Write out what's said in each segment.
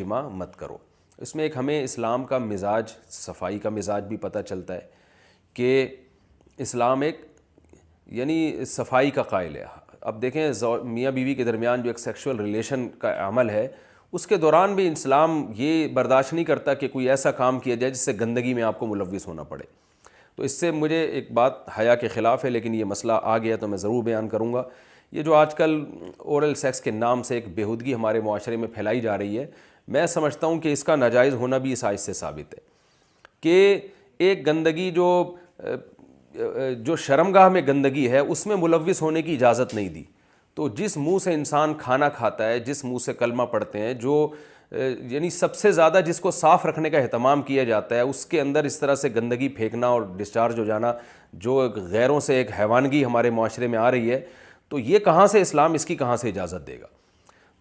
जमा मत करो। इसमें एक हमें इस्लाम का मिजाज, सफाई का मिजाज भी पता चलता है कि इस्लाम एक यानी सफाई का कायल है। अब देखें मियाँ बीवी के दरमियान जो एक सेक्सुअल रिलेशन का अमल है, उसके दौरान भी इस्लाम ये बर्दाश्त नहीं करता कि कोई ऐसा काम किया जाए जिससे गंदगी में आपको मुलव्विस होना पड़े। तो इससे मुझे एक बात हया के ख़िलाफ़ है, लेकिन ये मसला आ गया तो मैं ज़रूर बयान करूँगा। ये जो आजकल ओरल सेक्स के नाम से एक बेहूदगी हमारे माशरे में फैलाई जा रही है, मैं समझता हूँ कि इसका नाजायज़ होना भी इस आयत से साबित है कि एक गंदगी जो शर्मगाह में गंदगी है उसमें मुलव्विस होने की इजाज़त नहीं दी। तो जिस मुंह से इंसान खाना खाता है, जिस मुंह से कलमा पढ़ते हैं, जो यानी सबसे ज़्यादा जिसको साफ़ रखने का अहतमाम किया जाता है, उसके अंदर इस तरह से गंदगी फेंकना और डिस्चार्ज हो जाना, जो गैरों से एक हैवानगी हमारे माशरे में आ रही है, तो ये कहाँ से इस्लाम इसकी कहाँ से इजाज़त देगा।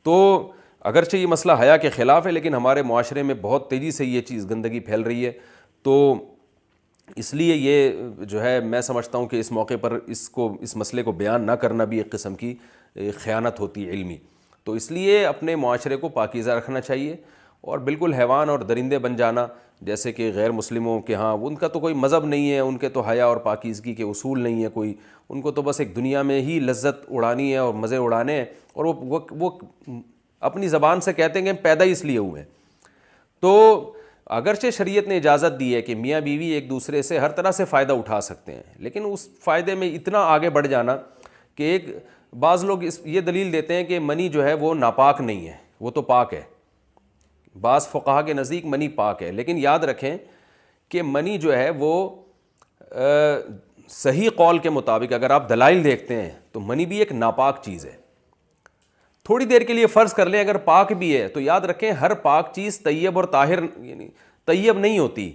तो अगरचे ये मसला हया के ख़िलाफ़ है, लेकिन हमारे माशरे में बहुत तेज़ी से ये चीज़ गंदगी फैल रही है। तो इसलिए ये जो है मैं समझता हूँ कि इस मौके पर इस मसले को बयान ना करना भी एक किस्म की ख़यानत होती है इल्मी। तो इसलिए अपने माशरे को पाकीज़ा रखना चाहिए और बिल्कुल हैवान और दरिंदे बन जाना, जैसे कि गैर मुस्लिमों के यहाँ उनका तो कोई मज़हब नहीं है, उनके तो हया और पाकीज़गी के उसूल नहीं है कोई, उनको तो बस एक दुनिया में ही लज्जत उड़ानी है और मज़े उड़ाने हैं, और वो अपनी ज़बान से कहते हैं कि पैदा ही इसलिए हुए हैं। तो अगरचे शरीयत ने इजाज़त दी है कि मियाँ बीवी एक दूसरे से हर तरह से फ़ायदा उठा सकते हैं, लेकिन उस फ़ायदे में इतना आगे बढ़ जाना कि एक बाज़ लोग ये दलील देते हैं कि मनी जो है वो नापाक नहीं है, वो तो पाक है। बाज़ फ़ुक़हा के नज़दीक मनी पाक है, लेकिन याद रखें कि मनी जो है वो सही कौल के मुताबिक अगर आप दलाइल देखते हैं तो मनी भी एक नापाक चीज़ है। थोड़ी देर के लिए फ़र्ज़ कर लें अगर पाक भी है, तो याद रखें हर पाक चीज़ तैयब और ताहिर यानी तैयब नहीं होती,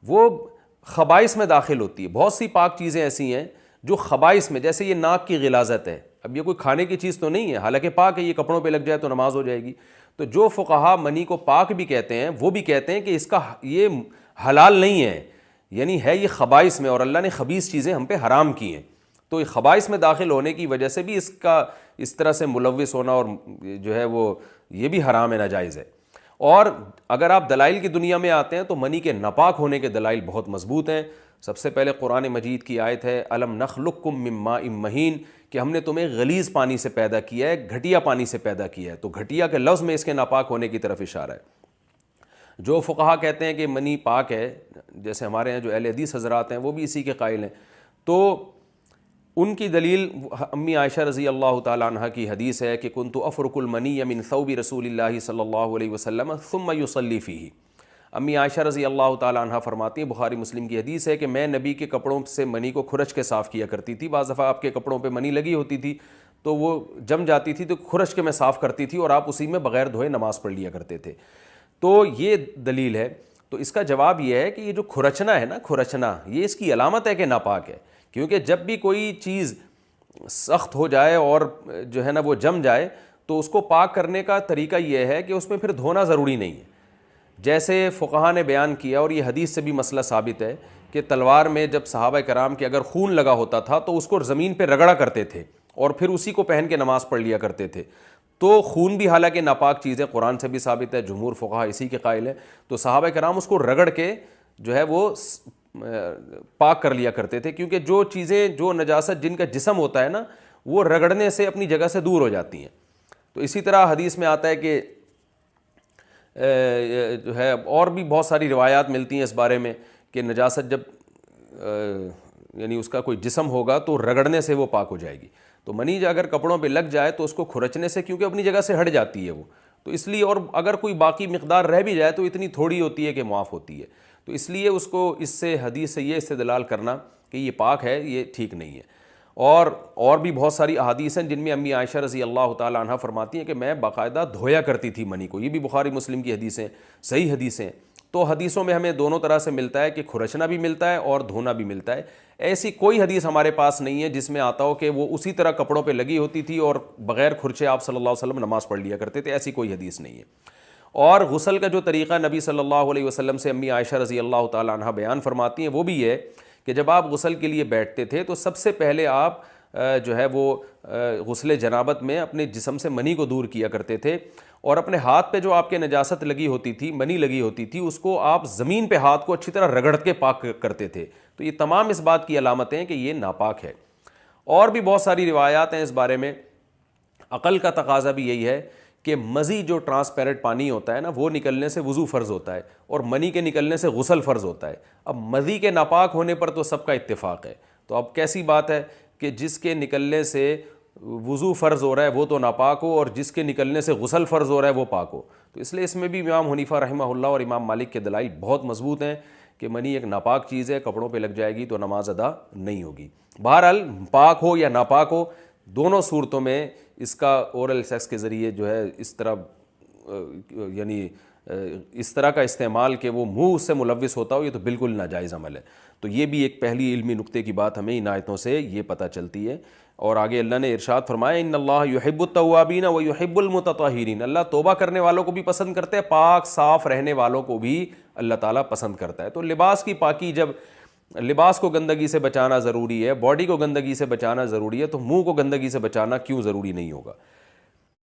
वो ख़बाइस में दाखिल होती है। बहुत सी पाक चीज़ें ऐसी हैं जो ख़बाइस में, जैसे ये नाक की गिलाज़त है, अब ये कोई खाने की चीज़ तो नहीं है, हालांकि पाक है, ये कपड़ों पे लग जाए तो नमाज हो जाएगी। तो जो फ़ुक़हा मनी को पाक भी कहते हैं, वो भी कहते हैं कि इसका ये हलाल नहीं है, यानी है ये ख़बाइस में, और अल्लाह ने ख़बीस चीज़ें हम पे हराम की हैं। तो ये ख़बाइस में दाखिल होने की वजह से भी इसका इस तरह से मुलव्विस होना और जो है वो ये भी हराम है, नाजायज़ है। और अगर आप दलाइल की दुनिया में आते हैं तो मनी के नापाक होने के दलाइल बहुत मजबूत हैं। सबसे पहले कुरान मजीद की आयत है अलम नखलुक्कुम मिन माइन महीन, कि हमने तुम्हें गलीज़ पानी से पैदा किया है, घटिया पानी से पैदा किया है। तो घटिया के लफ्ज़ में इसके नापाक होने की तरफ इशारा है। जो फ़ुक़हा कहते हैं कि मनी पाक है, जैसे हमारे यहाँ जो अहले हदीस हज़रात हैं वो भी इसी के कायल हैं, तो उनकी दलील अम्मी आयशा रज़ी अल्लाह ताला अन्हा की हदीस है कि कुन्तु अफ़रुकुल मनी मिन सौबी रसूलिल्लाहि सल्लल्लाहु अलैहि वसल्लम सुम्मा युसल्ली फ़ीही। अम्मी आयशा रज़ी अल्लाह ताला अन्हा फरमाती हैं, बुखारी मुस्लिम की हदीस है कि मैं नबी के कपड़ों से मनी को खुरच के साफ़ किया करती थी। बाज़ दफ़ा आपके कपड़ों पे मनी लगी होती थी तो वो जम जाती थी, तो खुरच के मैं साफ़ करती थी और आप उसी में बग़ैर धोए नमाज़ पढ़ लिया करते थे। तो ये दलील है। तो इसका जवाब ये है कि ये जो खुरचना है ना, खुरचना ये इसकी अलामत है कि नापाक है, क्योंकि जब भी कोई चीज़ सख्त हो जाए और जो है ना वो जम जाए तो उसको पाक करने का तरीका ये है कि उसमें फिर धोना ज़रूरी नहीं है। जैसे फ़ुक़हा ने बयान किया, और ये हदीस से भी मसला साबित है, कि तलवार में जब सहाबा कराम के अगर खून लगा होता था तो उसको ज़मीन पर रगड़ा करते थे और फिर उसी को पहन के नमाज़ पढ़ लिया करते थे। तो खून भी हालांकि नापाक चीज़ है, कुरान से भी साबित है, जमहूर फ़ुक़हा इसी के कायल है। तो सहाबा कराम उसको रगड़ के जो है वो पाक कर लिया करते थे, क्योंकि जो चीज़ें, जो नजासत जिनका जिस्म होता है ना, वो रगड़ने से अपनी जगह से दूर हो जाती हैं। तो इसी तरह हदीस में आता है कि जो है और भी बहुत सारी रिवायात मिलती हैं इस बारे में कि नजासत जब यानी उसका कोई जिस्म होगा तो रगड़ने से वो पाक हो जाएगी। तो मनी अगर कपड़ों पे लग जाए तो उसको खुरचने से, क्योंकि अपनी जगह से हट जाती है वो, तो इसलिए, और अगर कोई बाकी मिक़दार रह भी जाए तो इतनी थोड़ी होती है कि माफ़ होती है। तो इसलिए उसको इससे हदीस से ये इस्तेदलाल करना कि ये पाक है, ये ठीक नहीं है। और भी बहुत सारी अहादीस हैं जिनमें अम्मी आयशा रज़ी अल्लाह ताला अन्हा फरमाती हैं कि मैं बाकायदा धोया करती थी मनी को। ये भी बुखारी मुस्लिम की हदीसें, सही हदीसें। तो हदीसों में हमें दोनों तरह से मिलता है कि खुरचना भी मिलता है और धोना भी मिलता है। ऐसी कोई हदीस हमारे पास नहीं है जिसमें आता हो कि वो उसी तरह कपड़ों पे लगी होती थी और बग़ैर खुरचे आप सल्लल्लाहु अलैहि वसल्लम नमाज़ पढ़ लिया करते थे, ऐसी कोई हदीस नहीं है। और गुस्ल का जो तरीक़ा नबी सल्लल्लाहु अलैहि वसल्लम से अम्मी आयशा रज़ी अल्लाह ताला अन्हा बयान फरमाती हैं, वो भी है कि जब आप गुस्ल के लिए बैठते थे तो सबसे पहले आप जो है वो गुस्ले जनाबत में अपने जिस्म से मनी को दूर किया करते थे, और अपने हाथ पे जो आपके नजासत लगी होती थी, मनी लगी होती थी, उसको आप ज़मीन पे हाथ को अच्छी तरह रगड़ के पाक करते थे। तो ये तमाम इस बात की अलामतें हैं कि ये नापाक है। और भी बहुत सारी रिवायात हैं इस बारे में। अक़ल का तकाजा भी यही है कि मज़ी जो ट्रांसपेरेंट पानी होता है ना, वो निकलने से वज़ू फ़र्ज़ होता है और मनी के निकलने से गुस्ल फ़र्ज़ होता है। अब मज़ी के नापाक होने पर तो सबका इत्तेफाक है, तो अब कैसी बात है कि जिसके निकलने से वज़ू फ़र्ज़ हो रहा है वो तो नापाक हो, और जिसके निकलने से गुस्ल फ़र्ज़ हो रहा है वो पाक हो। तो इसलिए इसमें भी इमाम हनीफ़ा रहमहुल्लाह और इमाम मालिक के दलाइल बहुत मजबूत हैं कि मनी एक नापाक चीज़ है, कपड़ों पे लग जाएगी तो नमाज अदा नहीं होगी। बहरहाल पाक हो या नापाक हो, दोनों सूरतों में इसका ओरल सेक्स के ज़रिए जो है इस तरह यानी इस तरह का इस्तेमाल कि वो मुंह उससे मुलव्विस होता हो, ये तो बिल्कुल नाजायज़ अमल है। तो ये भी एक पहली इल्मी नुक्ते की बात हमें इन आयतों से ये पता चलती है। और आगे अल्लाह ने इरशाद फरमाया, इन्नल्लाह युहिब्बुत तव्वाबीन व युहिब्बुल मुतत्तहिरीन, अल्लाह तौबा करने वालों को भी पसंद करते हैं, पाक साफ़ रहने वालों को भी अल्लाह ताला पसंद करता है। तो लिबास की पाकी, जब लिबास को गंदगी से बचाना ज़रूरी है, बॉडी को गंदगी से बचाना ज़रूरी है, तो मुंह को गंदगी से बचाना क्यों ज़रूरी नहीं होगा।